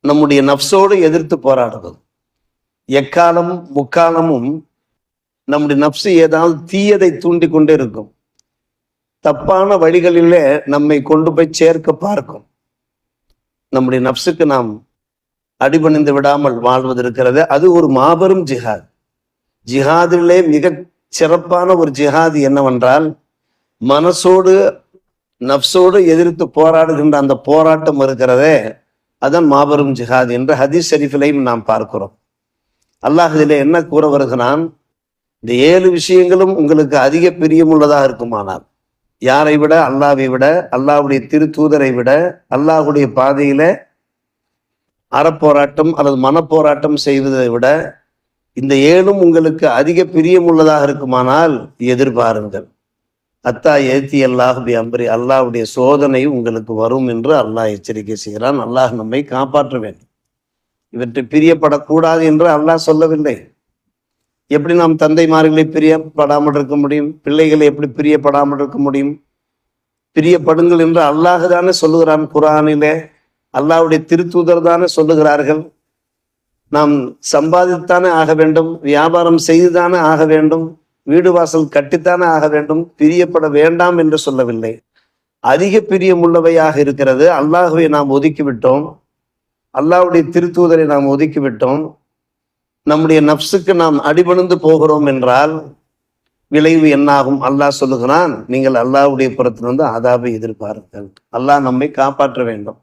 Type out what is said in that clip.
நம்முடைய நப்சோடு எதிர்த்து போராடுவது. எக்காலமும் முக்காலமும் நம்முடைய நப்சு ஏதாவது தீயதை தூண்டி கொண்டே இருக்கும். தப்பான வழிகளிலே நம்மை கொண்டு போய் சேர்க்க பார்க்கும். நம்முடைய நப்சுக்கு நாம் அடிபணிந்து விடாமல் வாழ்வது இருக்கிறது. அது ஒரு மாபெரும் ஜிஹாத். ஜிஹாதிலே மிக சிறப்பான ஒரு ஜிஹாது என்னவென்றால், மனசோடு நப்சோடு எதிர்த்து போராடுகின்ற அந்த போராட்டம் இருக்கிறதே, அதான் மாபெரும் ஜிஹாத் என்று ஹதீஸ் ஷரீஃபிலையும் நாம் பார்க்கிறோம். அல்லாஹ் இதிலே என்ன கூற வருகிறான்? இந்த 7 விஷயங்களும் உங்களுக்கு அதிக பிரியமுள்ளதாக இருக்குமானால், யாரை விட? அல்லாஹ்வை விட, அல்லாஹ்வுடைய திருத்தூதரை விட, அல்லாஹ்வுடைய பாதையில அறப்போராட்டம் அல்லது மனப்போராட்டம் செய்வதை விட இந்த 7ம் உங்களுக்கு அதிக பிரியமுள்ளதாக இருக்குமானால் எதிர்பாருங்கள். அத்தா ஏத்தி அல்லாஹ் பி அம்பரி, அல்லாஹ்வுடைய சோதனை உங்களுக்கு வரும் என்று அல்லாஹ் எச்சரிக்கை செய்கிறான். அல்லாஹ் நம்மை காப்பாற்ற வேண்டும். இவற்றை பிரியப்படக்கூடாது என்று அல்லாஹ் சொல்லவில்லை. எப்படி நாம் தந்தைமார்களை பிரியப்படாமல் இருக்க முடியும்? பிள்ளைகளை எப்படி பிரியப்படாமல் இருக்க முடியும்? பிரியப்படுங்கள் என்று அல்லாஹ் தானே சொல்லுகிறான் குர்ஆனிலே. அல்லாஹ்வுடைய திருத்தூதர் தானே சொல்லுகிறார்கள். நாம் சம்பாதித்தானே ஆக வேண்டும், வியாபாரம் செய்துதானே ஆக வேண்டும், வீடு வாசல் கட்டித்தானே ஆக வேண்டும், பிரியப்பட வேண்டாம் என்று சொல்லவில்லை. அதிக பிரியமுள்ளவையாக இருக்கிறது. அல்லாஹ்வை நாம் ஒதுக்கிவிட்டோம், அல்லாஹ்வுடைய திருத்தூதரை நாம் ஒதுக்கிவிட்டோம், நம்முடைய நப்சுக்கு நாம் அடிபணிந்து போகிறோம் என்றால் விளைவு என்னாகும்? அல்லாஹ் சொல்லுகிறான், நீங்கள் அல்லாஹ்வுடைய புறத்திலிருந்து அதாபை எதிர்பாருங்கள். அல்லாஹ் நம்மை காப்பாற்ற வேண்டும்.